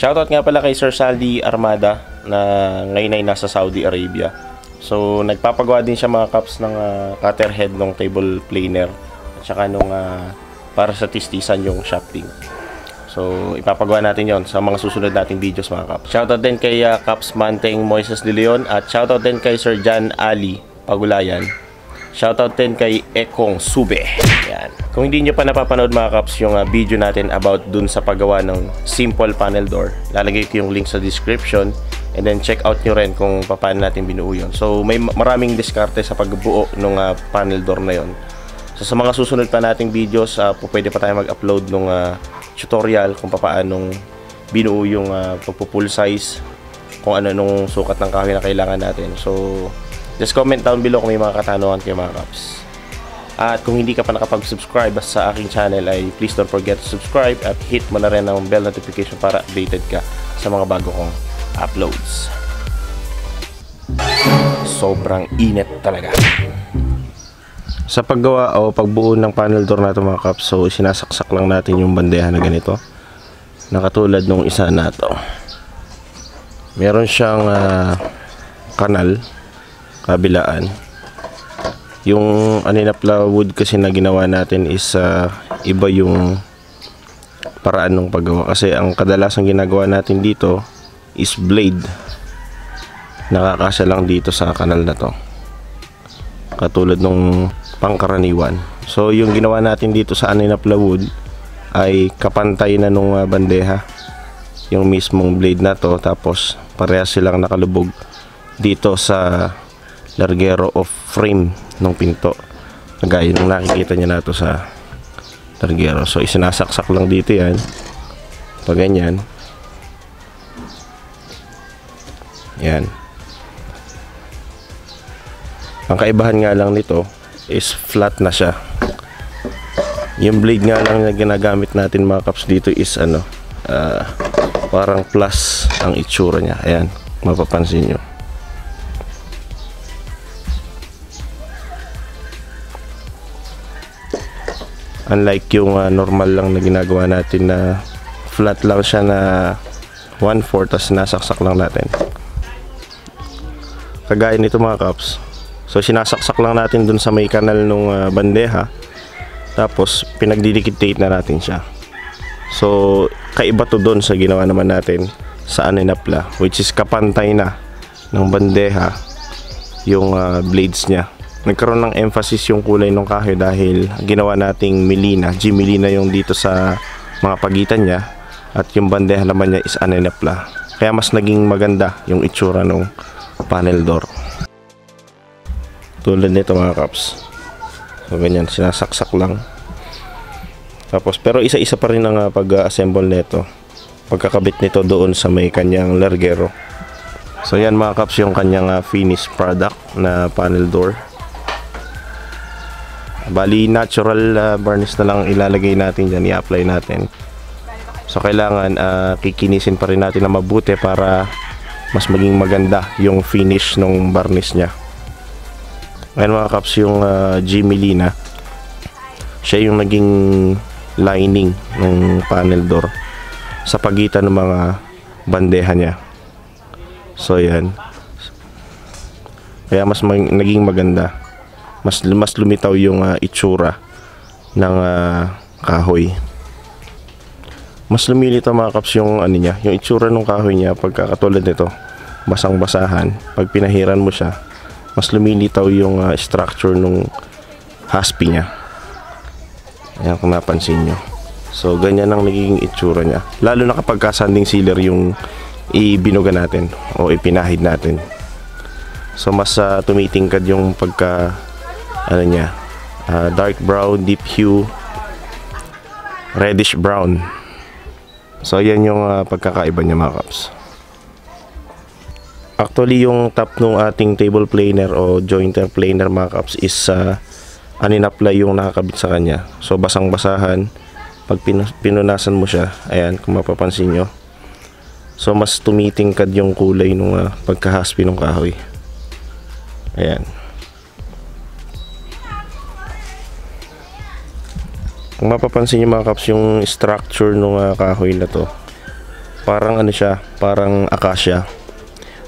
Shoutout nga pala kay Sir Saldi Armada na ngayon ay nasa Saudi Arabia. So nagpapagawa din siya mga kaps ng cutter head ng table planer at saka nung para sa tistisan yung shafting. So ipapagawa natin yon sa mga susunod nating videos mga kaps. Shoutout din kay Kaps Manteng Moises de Leon at shoutout din kay Sir Jan Ali Pagulayan. Shoutout din kay Ekong Sube. Yan. Kung hindi nyo pa napapanood mga kaps yung video natin about dun sa paggawa ng simple panel door, lalagay ko yung link sa description and then check out nyo rin kung paano natin binuo yun. So may maraming diskarte sa pagbuo ng panel door na yon. So sa mga susunod pa nating videos, pwede pa tayo mag-upload ng tutorial kung paano binuo yung pagpo-full size, kung ano nung sukat ng kahoy na kailangan natin. So just comment down below kung may mga katanungan kayo mga kaps. At kung hindi ka pa nakapag-subscribe sa aking channel ay please don't forget to subscribe at hit mo na rin ang bell notification para updated ka sa mga bago kong uploads. Sobrang init talaga. Sa paggawa o pagbuo ng panel door na ito mga kaps, so sinasaksak lang natin yung bandeha na ganito. Nakatulad nung isa na to. Meron siyang kanal kabilaan. Yung aninapla wood kasi na ginawa natin is iba yung paraan ng paggawa kasi ang kadalasang ginagawa natin dito is blade. Nakakasya lang dito sa kanal na to, katulad nung pangkaraniwan. So yung ginawa natin dito sa aninapla wood ay kapantay na nung bandeha, yung mismong blade na to, tapos parehas silang nakalubog dito sa largero of frame ng pinto, gaya nung nakikita nyo na to sa largero. So isinasaksak lang dito yan pag ganyan. Yan. Ang kaibahan nga lang nito is flat na siya. Yung blade nga lang na ginagamit natin mga kaps dito is parang plus ang itsura niya. Ayan, mapapansin nyo. Unlike yung normal lang na ginagawa natin na flat lang siya na 1/4 tas nasaksak lang natin. Kagaya nito mga kaps. So sinasaksak lang natin dun sa may kanal nung bandeha, tapos pinagdidikit na natin siya. So kaiba to dun sa ginawa naman natin sa aninapla, which is kapantay na ng bandeha yung blades niya. Nagkaroon ng emphasis yung kulay ng kahoy dahil ginawa nating melina, G-melina yung dito sa mga pagitan niya, at yung bandeha naman niya is aninapla. Kaya mas naging maganda yung itsura ng panel door. Tulad nito mga kaps. So ganyan, sinasaksak lang. Tapos pero isa-isa pa rin ang pag-assemble nito, pagkakabit nito doon sa may kanyang largero. So yan mga kaps yung kanyang finished product na panel door. Bali natural varnish na lang ilalagay natin dyan, i-apply natin. So kailangan kikinisin pa rin natin na mabuti para mas maging maganda yung finish ng varnish nya. Ngayon mga kaps, yung G-melina, siya yung naging lining ng panel door sa pagitan ng mga bandeha nya. So yan, kaya mas naging maganda, mas lumitaw yung itsura ng kahoy. Mas lumilitaw mga kaps yung niya, yung itsura ng kahoy niya pagka katulad nito, basang-basahan. Pag pinahiran mo siya, mas lumilitaw yung structure ng haspi niya. Ayan kung napansin nyo. So ganyan ang nagiging itsura niya, lalo na kapag sanding sealer yung ibinuga natin o ipinahid natin. So mas tumitingkad yung pagka niya, dark brown, deep hue, reddish brown. So yan yung pagkakaiba niya mga kaps. Actually yung top ng ating table planer o jointer planer mga kaps is aninapla yung nakakabit sa kanya. So basang-basahan pag pinunasan mo siya. Ayan kung mapapansin nyo. So mas tumitingkad yung kulay ng pagkahaspi ng kahoy. Ayan. Kung mapapansin nyo mga kaps, yung structure ng kahoy na to Parang ano siya, parang acacia.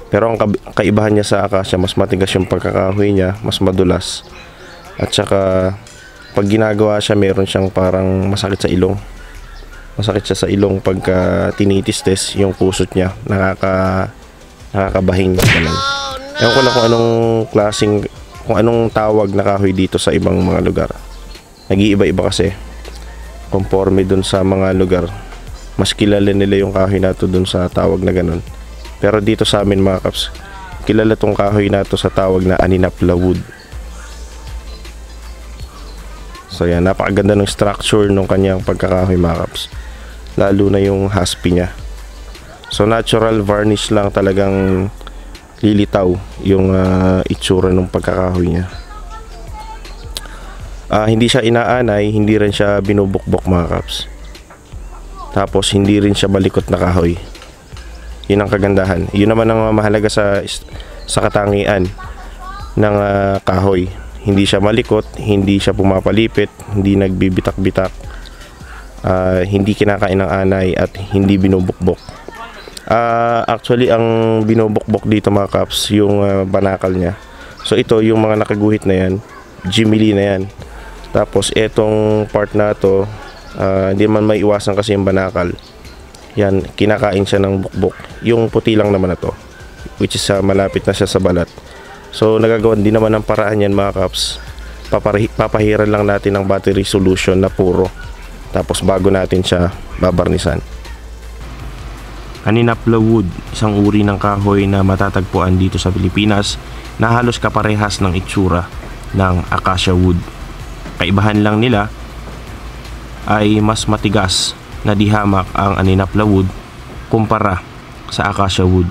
Pero ang kaibahan niya sa acacia, mas matigas yung pagkakahoy niya, mas madulas. At saka pag ginagawa siya, meron siyang parang masakit sa ilong. Masakit siya sa ilong pagka tinitis-tis yung kusot niya. Nakakabahing ganun. Ewan ko lang kung anong klaseng, kung anong tawag na kahoy dito sa ibang mga lugar. Nag-iiba-iba kasi. Conforme dun sa mga lugar. Mas kilala nila yung kahoy na to dun sa tawag na ganun. Pero dito sa amin mga kaps, kilala tong kahoy na to sa tawag na Aninapla wood. So yan, napakaganda ng structure ng kanyang pagkakahoy mga kaps. Lalo na yung haspi niya. So natural varnish lang, talagang lilitaw yung itsura ng pagkakahoy niya. Hindi siya inaanay, hindi rin siya binubukbok mga kaps. Tapos hindi rin siya balikot na kahoy. Yun ang kagandahan. Yun naman ang mahalaga sa katangian ng kahoy. Hindi siya malikot, hindi siya pumapalipit, hindi nagbibitak-bitak, hindi kinakain ng anay, at hindi binubukbok. Actually, ang binubukbok dito mga kaps, yung banakal niya. So ito, yung mga nakaguhit na yan, Jimmy Lee na yan. Tapos etong part na to, hindi man may iwasan kasi yung banakal. Yan, kinakain siya ng bukbok. Yung puti lang naman na to, which is malapit na siya sa balat. So nagagawan din naman ng paraan yan mga kaps. Papahiran lang natin ng battery solution na puro. Tapos bago natin siya babarnisan. Aninapla wood, isang uri ng kahoy na matatagpuan dito sa Pilipinas na halos kaparehas ng itsura ng acacia wood. Kaibahan lang nila ay mas matigas na dihamak ang Aninapla wood kumpara sa acacia wood.